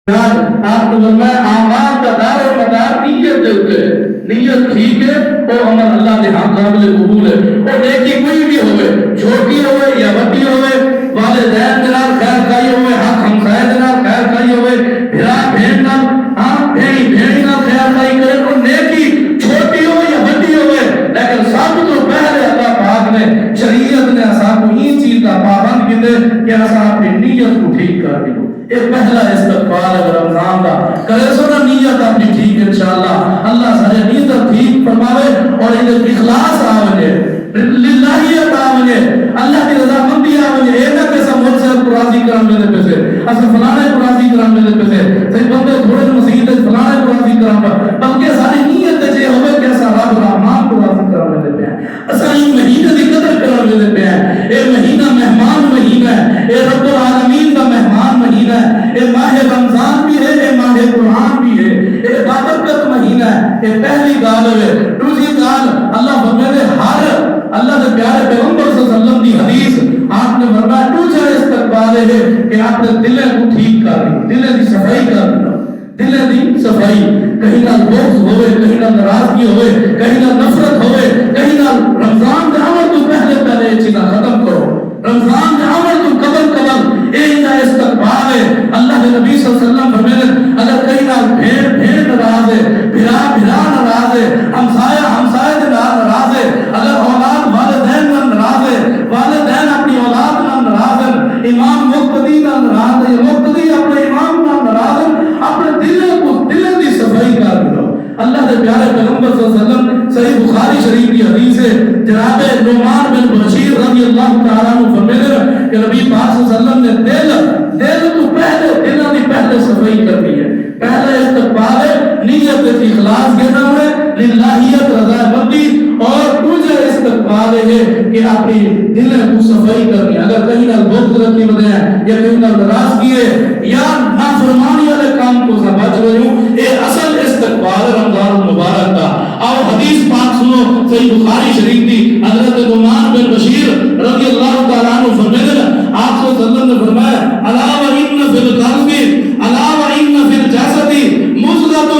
آپ نے فرمایا اعمال کا دار و مدار نیت ہے، نیت ٹھیک ہے وہ عمل اللہ کے ہاں قابل قبول ہے۔ اور نیکی کوئی بھی ہوئے، چھوٹی ہوئے یا بڑی ہوئے، والدین کے نال خیر کھائی ہوئے، حق ہمسائے کے نال خیر کھائی ہوئے، بھرا بہن نال بھیڑی نال خیر کھائی کرے، اور نیکی چھوٹی ہو یا بڑی ہوئے، لیکن سب تو پہلے اللہ پاک نے شریعت نے اساں کو یہ چیز کا پابند کیتے کہ اساں اپنی نیت کو ٹھیک کر دیو۔ ایک پہلا استقبال ہے رمضان کا، کرے سو نا نیت اپنی ٹھیک انشاءاللہ، اللہ سارے نیت ٹھیک فرماوے اور ان اخلاص آوے للہیت آوے، اللہ کی رضا مندی آوے، اے نہ کہ سب مجھ سے راضی کرم میرے پیسے، اسا فلانے کو راضی کرم میرے پیسے، صحیح بندے تھوڑے مسیحت فلانے کو راضی کرم، بلکہ ساری نیت جے ہوئے کہ اسا رب رحمان کو راضی کرم میرے پہ ہیں، اسا یہ مہینے دی قدر کرم میرے پہ ہیں، اے مہینہ مہمان مہینہ ہے، اے رب العالمین کا مہمان مہینہ ہے، اے ماہ رمضان بھی ہے، اے ماہ قرآن بھی ہے، اے بابرکت مہینہ ہے، اے پہلی گال ہے۔ دوسری گال اللہ فرمائے ہر اللہ کے پیارے پیغمبر صلی اللہ علیہ وسلم کی حدیث آپ نے فرمایا دوسرا استقبال ہے کہ آپ نے دلیں کو ٹھیک کر دی، دلیں کی صفائی کر دی، دلیں کی صفائی، کہیں نہ بغض ہوئے، کہیں نہ ناراضگی ہوئے، کہیں نہ نفرت ہوئے، کہیں نہ رمضان کے عمل تو پہلے یہ چیزیں ختم کرو، رمضان کے عمل تو قبل ایک استقبال ہے۔ اللہ کے نبی صلی اللہ علیہ وسلم فرماتے اگر کہیں نہ بھیڑ ناراض ہے، بھرا ناراض ہے، ہمسایہ کے ناراض ہے، اگر اولاد والدین ناراض ہے، والدین اپنی اولاد ناراض ہے، امام مقتدی ناراض ہے، مقتدی اپنے امام ناراض ہے، اپنے دلوں کی صفائی کر دو۔ اللہ کے پیارے پیغمبر صلی اللہ علیہ وسلم صحیح بخاری شریف کی حدیث ہے، جناب نعمان بن بشیر رضی اللہ تعالیٰ عنہ فرماتے ہیں کہ نبی پاک صلی اللہ علیہ وسلم نے دل تو دلوں کی پہلے صفائی کرنی ہے، پہلے استقبال ہے، نیت اخلاص کے نام ہے، للہیت رضا مندی، اور دوسرا استقبال ہے کہ اپنی دلوں کو صفائی کرنی ہے۔ اگر کہیں نہ بغض رکھی بدے ہیں یا کہیں نہ ناراضگی ہے یا نافرمانی والے کام کو سے بچ رہے ہوں، یہ اصل استقبال رمضان المبارک کا۔ اور حدیث پاک سنو صحیح بخاری شریف کی، حضرت نعمان بن بشیر رضی اللہ تعالیٰ عنہ فرماتے ہیں آپ صلی اللہ علیہ وسلم نے فرمایا الا وان فی القلب الا وان فی الجسد مضغۃ،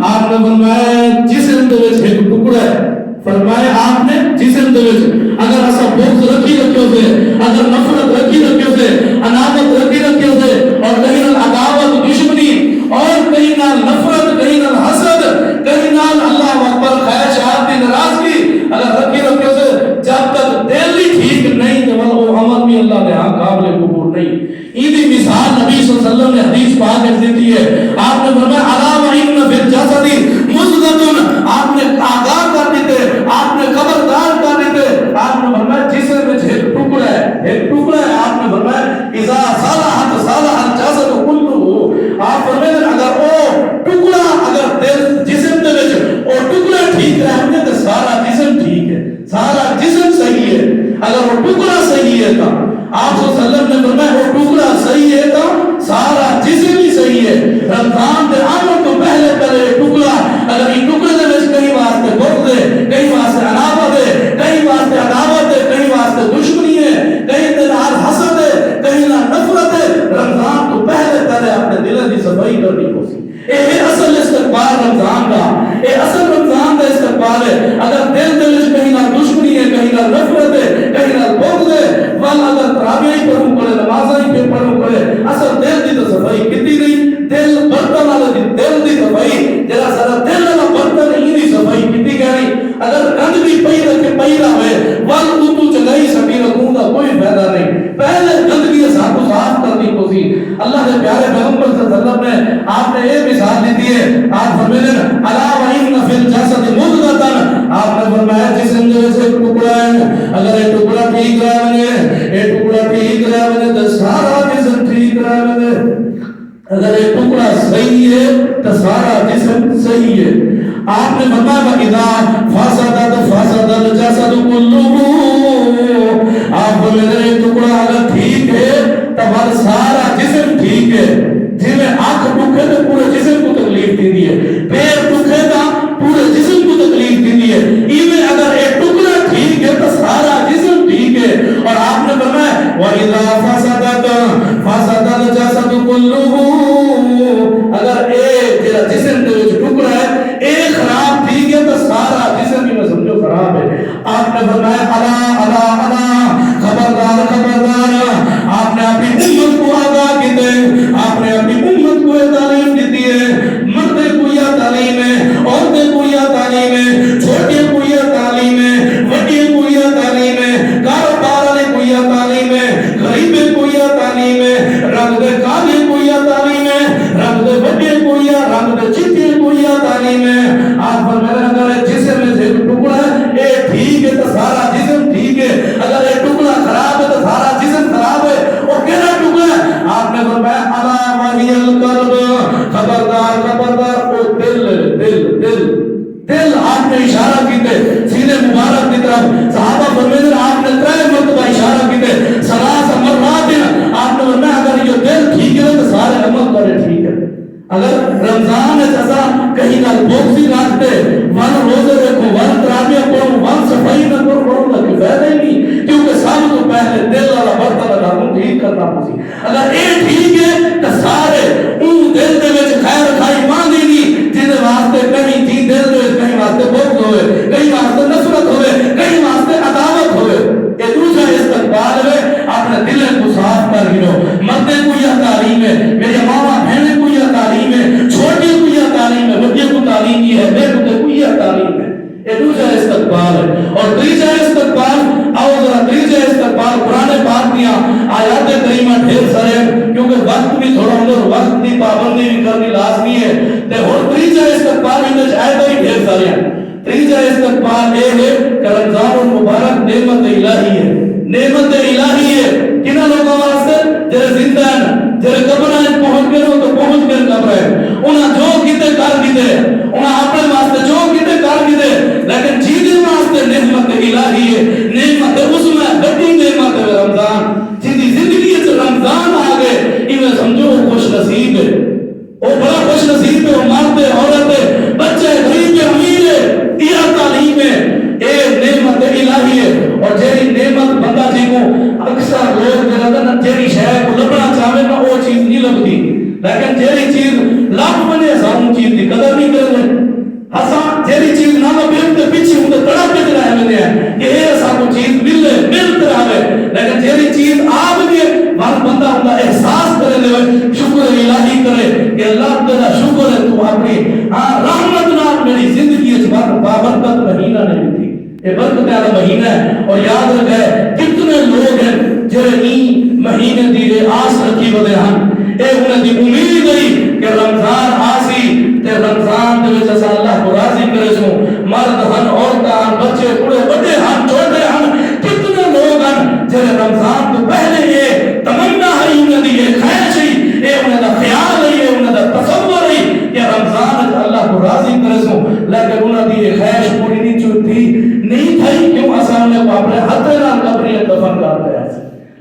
آپ نے فرمایا جسم دے وچ ایک ٹکڑا ہے، فرمایا آپ نے جسم دے وچ اگر اسا بغض رکھی رکھیو سے، اگر نفرت رکھی رکھیو سے، عنادت رکھی رکھیو سے، اور کہیں نہ عداوت دشمنی، اور کہیں نہ نفرت، کہیں نہ حسد، کہیں نہ اللہ اکبر خواہشات کی ناراضگی اگر رکھی رکھیو سے، جب تک دل ہی ٹھیک نہیں تو وہ عمل بھی اللہ کے ہاں قابل قبول نہیں۔ یہ مثال نبی صلی اللہ علیہ وسلم نے حدیث پاک میں دی ہے۔ آپ نے فرمایا الا وان فی الجسد مضغۃ، آپ نے آگاہ کر دیتے، آپ نے خبردار کر دیتے، آپ نے فرمایا جسم میں ایک ٹکڑا ہے، ایک ٹکڑا ہے، آپ نے فرمایا اذا صلحت صلح الجسد كله، آپ فرماتے اگر وہ ٹکڑا اگر دل جسم دے وچ وہ ٹکڑا ٹھیک رہے تو سارا جسم ٹھیک ہے، سارا جسم صحیح ہے۔ اگر وہ ٹکڑا صحیح ہے تو آپ صلی اللہ علیہ وسلم نے فرمایا وہ ٹکڑا صحیح ہے تو سارا جسم ہی صحیح ہے۔ رمضان کے عمل تو پہلے ٹکڑا اگر یہ ٹکڑے دے وچ کئی واسطے بغض ہے، کئی واسطے عنادت ہے، کئی واسطے عداوت ہے، کئی واسطے دشمنی ہے، کہیں تے نال حسد ہے، کہیں نہ نفرت ہے، رمضان تو پہلے اپنے دل کی صفائی کرنی ہوسی۔ یہ اصل استقبال رمضان کا، یہ اصل رمضان کا استقبال ہے۔ اگر دل دے وچ کہیں نہ دشمنی ہے، کہیں نہ نفرت ہے، کہیں نہ بغض ہے، ول اگر تراویح پڑھوں کرے، نمازیں پہ پڑھوں کرے، اصل دل کی تو صفائی کیتی نہیں، دل برتن والے دل کی صفائی، جڑا سارا دل والا برتن ہے یہ صفائی کیتی گئی۔ اگر گندگی پئی رکھے پئی نہ ہوئے، ول اردو چلائی سکی رکھوں کا کوئی فائدہ نہیں، پہلے گندگی سب کو صاف کرنی ہوسی۔ اللہ کے پیارے پیغمبر صلی اللہ علیہ وسلم نے آپ نے یہ مثال دی ہے، آپ فرماتے ہیں الا وان فی الجسد مضغۃ، آپ نے فرمایا جسم دے وچ ایک ٹکڑا ہے، اگر یہ ٹکڑا ٹھیک رہے، یہ ٹکڑا ٹھیک رہے تو سارا جسم ٹھیک رہے، اگر یہ ٹکڑا صحیح ہے تو سارا جسم صحیح ہے۔ آپ نے فرمایا اذا فسدت فسد الجسد كله، آپ فرماتے ہیں ٹکڑا اگر ٹھیک ہے تو سارا جسم ٹھیک ہے۔ جی میں آنکھ ٹکے تو پورے جسم کو تکلیف دی ہے، پیر ٹکے تو پورے جسم کو تکلیف دی ہے، ایویں اگر ایک ٹکڑا ٹھیک ہے تو سارا جسم ٹھیک ہے۔ اور آپ نے فرمایا وَإِذَا فَسَدَتْ فَسَدَ الْجَسَدُ كُلُّهُ، رنگ دے چٹی کوئی تعلیم ہے. آپ فرماتے ہیں اگر جسم میں سے ٹکڑا ہے اے ٹھیک ہے تو سارا جسم ٹھیک ہے, اگر یہ ٹکڑا خراب ہے تو سارا جسم خراب ہے. اور کہنا ٹکڑا ہے, آپ نے فرمایا الا وہی القلب, خبردار خبردار او دل دل دل دل. آپ نے اشارہ کیتے سینے مبارک کی طرف. صحابہ فرماتے ہیں آپ نے 3 مرتبہ اشارہ کیتے, ثلاث مرات. آپ نے فرمایا اگر یہ دل ٹھیک ہے تو سارے عمل کرے ٹھیک ہے. اگر رمضان ہے جیسا کہیں کا بوکسی رکھتے ون روزے رکھو ون تراویح پڑھو ون صفائی نہ کرو پڑھو کہ فائدہ ہی نہیں, کیونکہ سب تو پہلے دل والا برتن لگا ٹھیک کرنا پسی. اگر یہ ٹھیک ہے تو سارے ان دل دے وچ خیر کھائی مانگی نہیں جن واسطے کہیں جی دل دے کہیں واسطے بغض ہوئے, کہیں واسطے نفرت ہوئے, کہیں واسطے عداوت ہوئے. یہ دوسرا استقبال ہے. اپنے دل کو صاف کر گرو. مردے کو یہ تعلیم ہے, میرے ماما بہنیں کو یہ تعلیم ہے, چھوٹے کو یہ تعلیم ہے, بڑے کو تعلیم یہ ہے, بڑے کو یہ تعلیم ہے. یہ دوسرا استقبال ہے. اور تیسرا استقبال, آؤ ذرا تیسرا استقبال قرآن پاک دیا آیات کریمہ ڈھیر سارے, کیونکہ وقت بھی تھوڑا اندر وقت کی پابندی بھی کرنی لازمی ہے. تے اور تیسرا استقبال اندر آیات بھی ڈھیر سارے ہیں. تیسرا استقبال یہ ہے کہ رمضان المبارک نعمت الہی ہے. نعمت الہی ہے کنا لوگوں واسطے جڑے زندہ ہیں, جڑے قبراں پہنچ گئے تو پہنچ گئے قبر ہے, انہاں جو کیتے کر کیتے, انہاں اپنے واسطے جو کیتے کر کیتے, لیکن جیدے واسطے نعمت الہی ہے. نعمت اس میں بڑی نعمت ہے رمضان. جی زندگی سے رمضان آ گئے یہ سمجھو خوش نصیب ہے, وہ بڑا خوش نصیب ہے. وہ مرد عورت بچے غریب امیر ہے, یہ تعلیم ہے, یہ نعمت الہی ہے. اور جیری نعمت بندہ جی کو اکثر لوگ جنہاں جیری شے کو لبنا چاہے نا وہ چیز نہیں لبدی, لیکن جیری چیز لب بنے ساموں چیز دی قدر نہیں کرتے. ہساں جیری چیز نہ لبے تے پیچھے ہوں تڑپ کے رہ میں ہیں کہ یہ ساموں چیز ملے ملتے رہے, لیکن جیری چیز آپ دی ہر بندہ ہوتا احساس کرے دے شکر الہی کرے کہ اللہ تیرا شکر ہے تو اپنی رحمت نال میری زندگی وچ بابرکت مہینہ نے دی. یہ برکت والا مہینہ ہے. اور یاد رکھے کتنے لوگ ہیں جڑے این مہینے دی آس رکھی ودے ہن, اے انہاں دی امید ہے کہ رمضان آسی تے رمضان دے وچ اساں اللہ کو راضی کرے سو. مرد ہن, عورتاں ہن, بچے بوڑھے بڑے ہن, چھوٹے ہن, کتنے لوگ ہن جڑے رمضان تو پہلے یہ تمنا ہے انہاں دی, یہ خواہش ہے, یہ انہاں دا خیال ہے, یہ انہاں دا تصور ہے کہ رمضان اللہ کو راضی کرے سو, لیکن انہاں دی یہ خواہش پوری نہیں چوتی نہیں تھی. کیوں اساں نے اپنے ہاتھ نال قبر دفن کر دیا,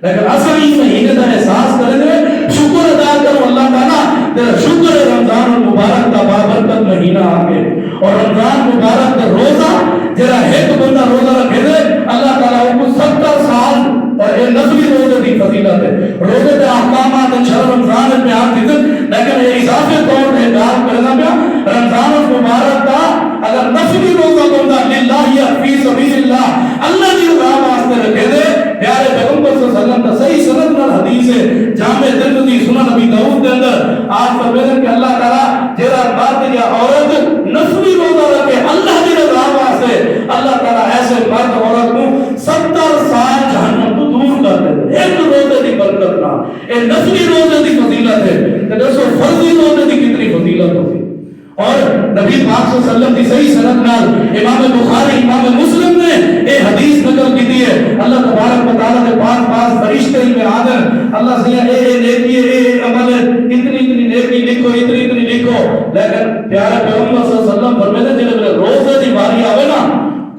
لیکن اساں اس مہینے کا احساس کریں گے, شکر ادا کرو اللہ تعالیٰ تیرا شکر ہے رمضان المبارک کا بابرکت مہینہ آ گئے. اور رمضان مبارک کا روزہ جرا ایک بندہ روزہ رکھے دے اللہ تعالیٰ کو 70 سال, اور یہ نفلی روزے کی فضیلت ہے. روزے کے احکامات شہر رمضان میں بیان دیتے, لیکن یہ اضافے طور پہ بیان کرنا پیا رمضان المبارک کا اگر نفلی روزہ بندہ للہ یا فی سبیل اللہ اللہ کی راہ واسطے رکھے دے, پیارے پیغمبر صلی اللہ علیہ وسلم کا صحیح سند نال حدیث ہے جامع ترمذی سنن نبی داؤد کے اندر آپ فرماتے ہیں کہ اللہ تعالیٰ جیرا مرد یا عورت نفلی روزہ رکھے اللہ کی رضا واسطے, اللہ تعالیٰ ایسے مرد عورت کو 70 سال جہنم کو دور کر دے. ایک روزے کی برکت نہ, یہ نفلی روزے کی فضیلت ہے. کہ دوستو فرضی روزے کی کتنی فضیلت ہوتی. اور نبی پاک صلی اللہ علیہ وسلم کی صحیح سند نال امام بخاری امام مسلم نے یہ حدیث نقل کی ہے. اللہ تبارک و تعالیٰ نے پاس فرشتے میں آدر اللہ سے اے نیکی اے عمل اتنی نیکی لکھو اتنی لکھو, لیکن پیارے پیغمبر صلی اللہ علیہ وسلم فرماتے ہیں جب روزے دی باری آوے نا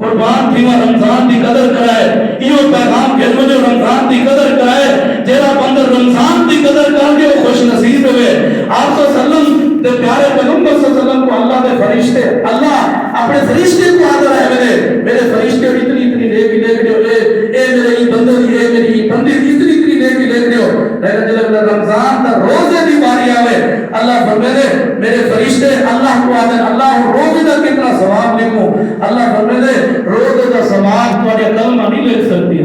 قربان تھی رمضان دی قدر کرائے, یہ پیغام کہ مجھے رمضان دی قدر کرائے, جیرا بندر رمضان دی قدر کر کے خوش نصیب ہوئے. آپ صلی اللہ علیہ وسلم تے پیارے پیغمبر صلی اللہ علیہ وسلم کو اللہ دے فرشتے, اللہ اپنے فرشتے کو حاضر ہے میرے فرشتے اتنی نیکی لکھ دیو, اے میرے بندر اے میری بندی اتنی نیکی لکھ دیو. لیکن جب رمضان دا روزے دی باری آوے اللہ فرماتے میرے فرشتے اللہ کو آدھے اللہ روزے دا کتنا ثواب لکھو. اللہ فرماتے روزے دا ثواب تمہارے کلمہ نہیں لکھ سکتی.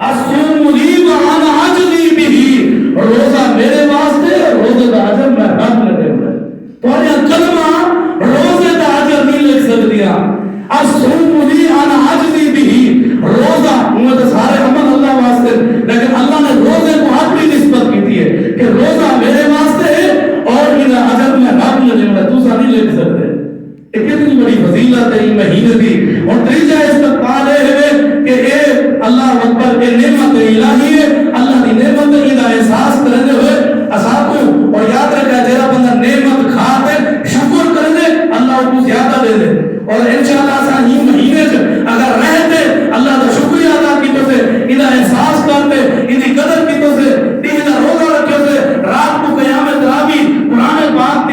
الصوم لی وانا اجزی بہ, روزہ میرے واسطے, روزے دا اجر میں رب نے دینا. تمہارے کلمہ روزے دا اجر نہیں لکھ سکتی. الصوم لی وانا اجزی بہ, روزہ وہ سارے عمل اللہ واسطے, لیکن اللہ نے روزے کو اپنی نسبت کی ہے کہ روزہ میرے واسطے ہے اور میرا اجر میں رب نے دینا. دوسرا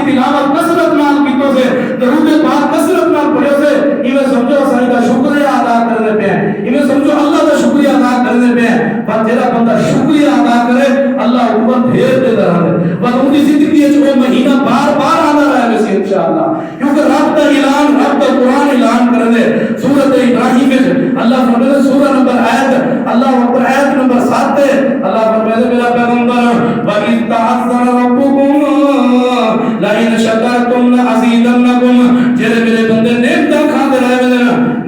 تلاوت کثرت نال کیتو سے درود پاک کثرت نال پڑھو سے ایویں سمجھو اساں دا شکریہ ادا کرنے پے ہیں ایویں سمجھو اللہ دا شکریہ ادا کرنے پے ہیں پر جڑا بندہ شکریہ ادا کرے اللہ اوپر ڈھیر دے رہے پر ان دی زندگی وچ وہ مہینہ بار بار آندا رہے ویسے انشاءاللہ کیونکہ رب دا اعلان رب دا قرآن اعلان کر دے سورۃ ابراہیم وچ اللہ فرماتا سورہ نمبر آیت اللہ اکبر آیت نمبر 7 ہے اللہ فرماتا میرا پیغمبر وَإِذْ تَعَذَّنَ رَبُّكُمْ لَئِنْ شَكَرْتُمْ لَأَزِيدَنَّكُمْ جڑے میرے بندے نعمت کھاندے رہے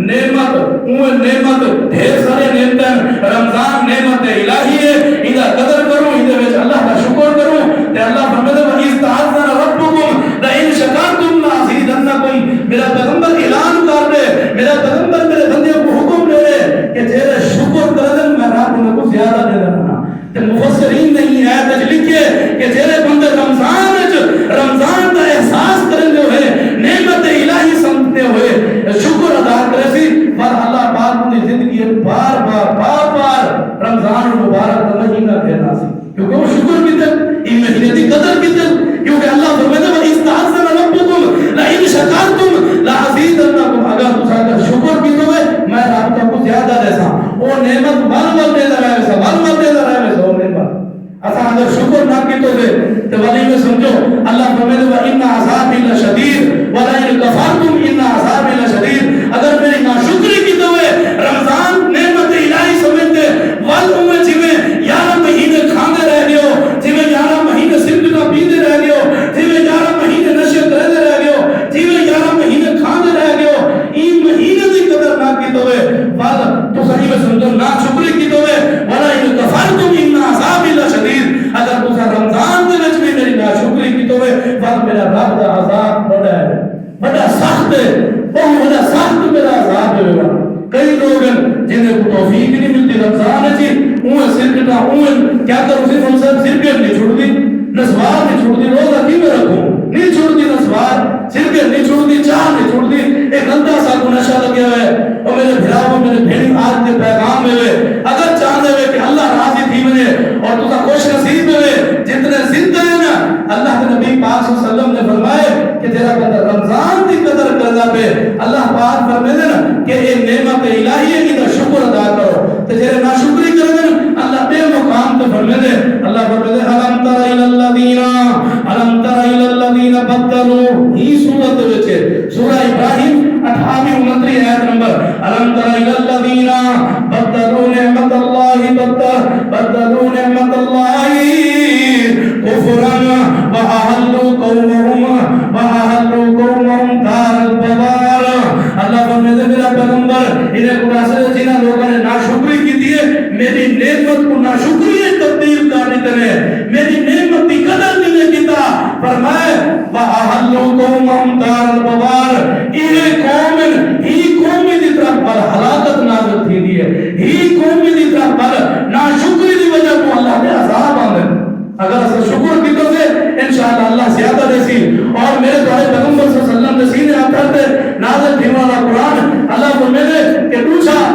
نعمت اوہ نعمت ڈھیر سارے نعمت رمضان نعمت الہی ہے اندا قدر کرو اندے وچ اللہ کا شکر کرو تے اللہ فرماتا وَإِذْ تَعَذَّنَ رَبُّكُمْ لَئِنْ شَكَرْتُمْ لَأَزِيدَنَّكُمْ میرا پیغمبر اعلان کر دے میرا پیغمبر میرے بندے کو حکم دے دے کہ جڑے شکر کرے میں رات کو زیادہ دے دینا تے مفسرین نے یہ آیت لکھے کہ جڑے بندے رمضان کا احساس کرتے ہوئے نعمت الہی سمجھتے ہوئے شکر ادا کرے سی پر اللہ پاک اپنی زندگی بار بار رمضان مبارک کا مہینہ کہنا سی کیونکہ وہ شکر کی طرف ان مہینے کی قدر کی طرف کیونکہ اللہ فرماتا ہے استعذن ربکم لئن شکرتم لازیدنکم اگر تسا شکر کی تو میں آپ کو زیادہ دیسا وہ نعمت بل دے رہا ہے بل دے رہا ہے وہ نعمت اسا اگر شکر نہ کی تو تے ولی میں سمجھو اللہ فرماتا ہے ان عذابی لشدید ولئن کفرتم ان عذابی لشدید اگر میری ناشکری کی تو رمضان نعمت الہی سمجھتے ول میں جویں 11 مہینے کھاندے رہ گئے ہو جویں 11 مہینے صرف نہ پیندے رہ گئے ہو جویں 11 مہینے نشے کرتے رہ گئے ہو جویں 11 مہینے کھاندے رہ گئے ہو این مہینے دی قدر نہ کی تو ول تو صحیح میں سمجھو نا شکری کی تو ولئن کفرتم ان عذابی لشدید اگر تسا رمضان دے وچ بھی میری ناشکری کی تو ول میرا رب دا عذاب بڑا ہے بڑا سخت ہے بہت بڑا سخت میرا عذاب ہے کئی لوگ جنہیں کو توفیق نہیں ملتی رمضان ہے جی اوہ سرکٹا اوہ کیا کرو صرف ہم سب سرکٹ نہیں چھوڑ دی نسوار نہیں چھوڑ دی روزہ کی میں رکھوں نہیں چھوڑ دی نسوار سرکٹ نہیں چھوڑ دی چاہ نہیں چھوڑ دی ایک گندہ سا کو نشہ لگیا ہے اور میرے بھراؤ میرے بھیڑی آج کے پیغام میں ہوئے اگر چاہتے ہوئے کہ اللہ راضی تھی مجھے اور تو خوش نصیب میں ہوئے جتنے زندہ ہیں نا اللہ کے نبی پاک صلی اللہ علیہ وسلم نے فرمائے کہ تیرا قدر رمضان کی قدر کرنا پہ اللہ پاک فرمائے نا کہ یہ نعمت الہی ہے کہ شکر ادا کرو تو تیرے ناشکری کرو نا اللہ بے مقام تو فرمائے اللہ فرمائے الم تر الی الذین بدلوا ہی سورت وچ سورہ ابراہیم 28 29 آیت نمبر الم تر الی الذین بدلوا نعمت اللہ کفرا وأحلوا قومهم دار البوار اللہ فرماتے میرا پیغمبر انہیں خلاصہ جنہاں لوگوں نے ناشکری کی دی ہے میری نعمت کو ناشکری تبدیل کر دیتے ہیں میری نعمت کی قدر نہیں کیتا فرمائے وأحلوا قومهم دار البوار یہ قوم دی طرف پر ہلاکت نازل تھی دی ہے ہی قوم دی طرف پر ناشکری دی وجہ کو اللہ نے عذاب آنے اگر اسے شکر کی تو سے انشاءاللہ اللہ زیادہ دیسی اور میرے دوارے پیغمبر صلی اللہ علیہ وسلم نے سینے آپ کرتے نازل تھی والا قرآن اللہ کو میرے کہ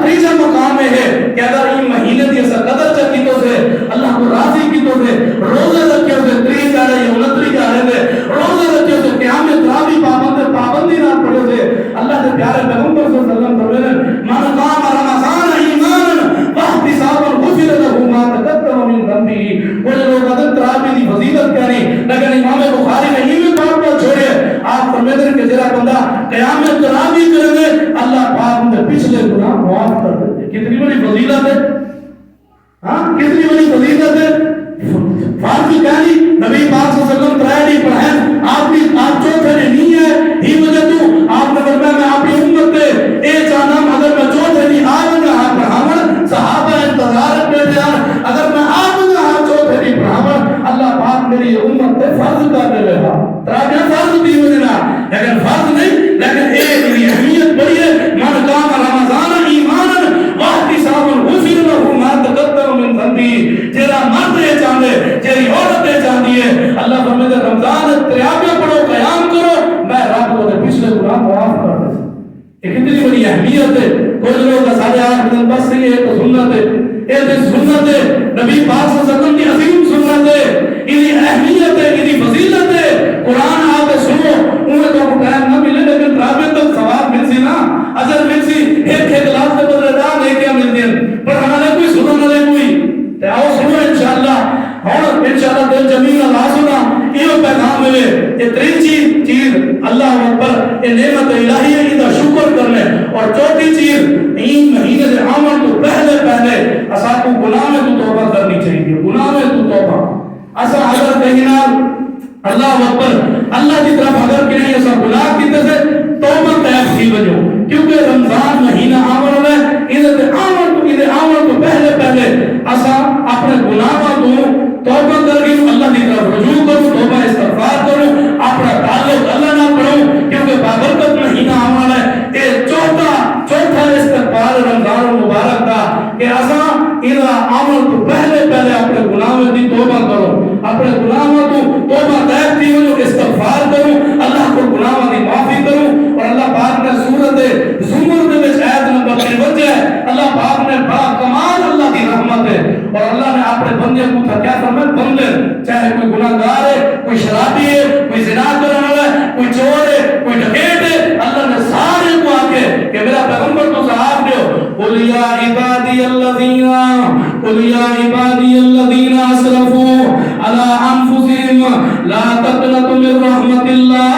تیسرا مقام ہے کہ اگر این مہینے دی ایسا قدر چکی تو سے اللہ کو راضی کی تو سے روزے رکھے سے 30 جا رہے ہیں 29 جا رہے ہیں روزے رکھے سے قیامت رابی پابندی نہ پڑے سے اللہ کے پیارے پیغمبر صلی اللہ علیہ وسلم فرمائے من قام رمضان ایمانا واحتسابا غفر له ما تقدم من ذنبه وہ لوگ عدد ترابی دی فضیلت کہنی لیکن امام بخاری نے ہی میں بات کو چھوڑے آپ فرمیدر کہ جرا بندہ قیامت ترابی کرے گے اللہ پاک ان کے پچھلے گناہ معاف کر دیتے کتنی بڑی فضیلت ہے کتنی بڑی فضیلت ہے فارسی کہانی نبی پاک صلی اللہ علیہ وسلم ترائے نہیں پڑھائیں آپ چوتھے نے نہیں ہے ہی وجہ تو آپ نے فرمایا میں آپ کی امت پہ اے جانم اگر میں چوتھے نہیں آج نہ آپ پڑھاون صحابہ انتظار بیٹھے اگر میں آپ نہ آپ چوتھے نہیں پڑھاون اللہ پاک میری امت پہ فرض کر دے رہا تراجہ فرض بھی ہو دینا لیکن فرض نہیں لیکن ایک میری اہمیت بڑی ہے من قام رمضان ایمانا واحتسابا غفر له ما تقدم من ذنبه تیرا مرد یہ چاہتے تیری عورت یہ چاہتی ہے اللہ فرماتے رمضان تریابیاں پڑھو قیام کرو میں رب کو پچھلے گناہ معاف کر دے یہ کتنی بڑی اہمیت ہے کچھ لوگ سارے آٹھ دن بس نہیں ہے تو سنت ہے یہ دن سنت ہے نبی پاک صلی اللہ علیہ وسلم کی عظیم سنت ہے یہ اہمیت ہے یہ فضیلت ہے قرآن آپ یہ نعمت الہی ہے، دا شکر کرنے. اور چوتھی چیز این مہینے دے آمن تو پہلے اسا کو گناہ میں تو توبہ کرنی چاہیے. گناہ میں تو توبہ اسا اگر کہنا اللہ اکبر اللہ کی طرف اگر کہ نہیں ایسا گناہ کی سے توبہ طیب تھی وجہ، کیونکہ رمضان مہینہ آمن ہے. ادھر آمن تو پہلے اسا اپنے گناہ کو توبہ کر کے اللہ کی طرف رجوع کرو، توبہ استغفار کرو، اپنا تعلق اللہ نہ کرو، کیونکہ بابرکت مہینہ آمن ہے. یہ چوتھا استغفار رمضان المبارک کا کہ اسا ادھر آمن تو پہلے اپنے گناہ کی توبہ کرو، اپنے گناہ کو توبہ طیب تھی وجہ استغفار کرو، اللہ کو گناہ کی معافی کرو. اور اللہ پاک نے سورۃ زمر دے وچ آیت نمبر 53 اللہ پاک نے بڑا کمال اللہ کی رحمت ہے اور اللہ نے اپنے بندے کو کیا فرمایا، بندے چاہے کوئی گناہگار ہے، کوئی شرابی ہے، کوئی زنا کرنے والا ہے، کوئی چور ہے، کوئی ڈکیت ہے، اللہ نے سارے کو آ کے کہ میرا پیغمبر تو صاحب دیو قل یا عبادی الذین اسرفوا علی انفسهم لا تقنطوا من رحمت اللہ.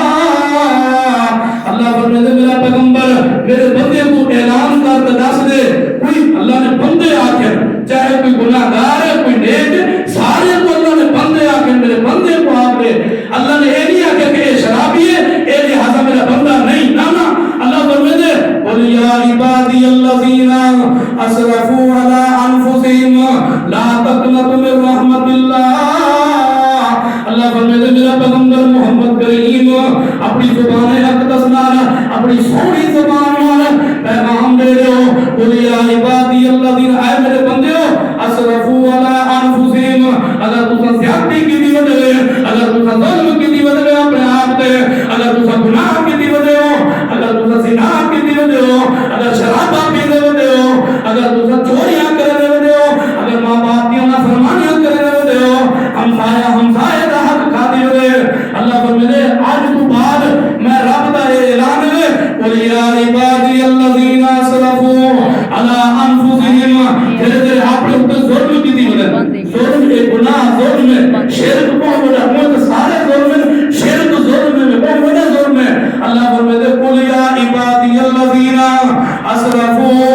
اللہ فرماتے میرا پیغمبر میرے بندے کو اعلان کر کے دس دے، کوئی اللہ نے بندے آکر چاہے کوئی گناہگار ہے کوئی نیک ہے، سارے کو اللہ نے بندے آکر میرے بندے کو آکے اللہ نے یہ نہیں آکر کہ یہ شرابی ہے یہ لہذا میرا بندہ نہیں، نہ اللہ فرماتے قل یا عبادی الذین اسرفوا علی انفسهم لا تقنطوا من رحمت اللہ. اللہ فرماتے میرا پیغمبر محمد کریم اپنی زبان اقدس نال اپنی سونی زبان نال پیغام دے دو قل یا عبادی الذین اے میرے بندیو اسرفوا علی انفسهم اگر تساں زیادتی کیتی وجہ اگر تساں ظلم کیتی وجہ اپنے آپ تے اگر تساں گناہ کیتی وجہ اگر تساں زنا کیتی وجہ اگر شراب پیتے وجہ اگر تساں چوریاں کرنے وجہ اگر ماں باپ کی نافرمانیاں کرنے وجہ ہمسایہ دا حق کھاتے ہوئے اللہ فرماتے آج تو بعد میں رب دا اعلان ہے قل یا عبادی الذین اسرفوا علی انفسهم جڑے اپنے اوپر ظلم کیتی وجہ ظلم ایک گناہ ظلم ہے شرک کو وجہ سارے ظلم ہے شرک ظلم ہے وہ وجہ ظلم ہے. اللہ فرماتے قل یا عبادی الذین اسرفوا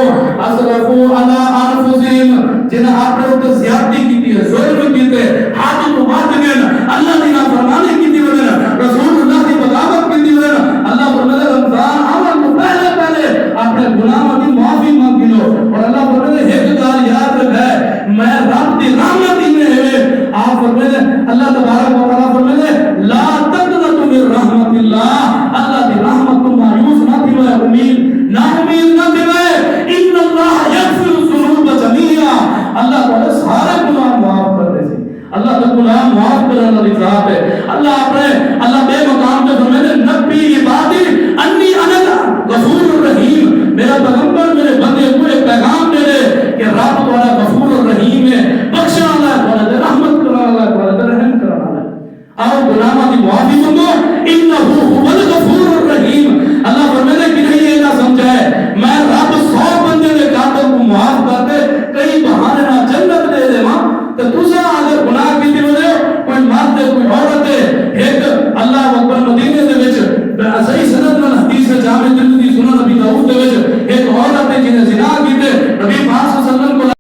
علی انفسهم جنہیں اپنے اوپر زیادتی کیتی ہے ظلم کیتے حد تو بات گئے اللہ کی نافرمانی کیتی وجہ رسول اللہ کی بغاوت کیتی وجہ اللہ فرماتے رمضان آمن تو پہلے اپنے گناہوں کی معافی مانگ لو. اور اللہ فرماتے ایک گل یاد رکھے میں رب کی رحمت ہی میں ہے. آپ فرماتے اللہ تبارک و تعالی فرماتے لا تقنطوا من رحمت اللہ، اللہ کی رحمت کو مایوس نہ تھیوے، امید نہ تھیوے. ان اللہ یغفر الذنوب جميعا، اللہ تعالی سارے گناہ معاف کر دے. اللہ کا گناہ معاف کرنے والی ذات ہے. اللہ بے مقام پہ فرماتے نبی عبادی انی انا غفور الرحیم، میرا پیغمبر میرے بندے کو ایک پیغام دے دے کہ رب تمہارا غفور الرحیم ہے، بخشنے والا ہے، تمہارے رحمت کرنے والا ہے، تمہارے رحم کرنے والا ہے. آؤ گناہوں کی معافی مانگو، انہ هو الغفور الرحیم. اللہ فرماتے کہ نہیں یہ نہ سمجھائے میں رب 100 بندے دے کاتوں کو معاف کر دے کئی بہانے نہ جنت دے دے ماں تو تسا اگر گناہ کیتی ہوئے کوئی مرد ہے کوئی عورت ہے ایک اللہ اکبر مدینے دے وچ صحیح سند نال حدیث جامع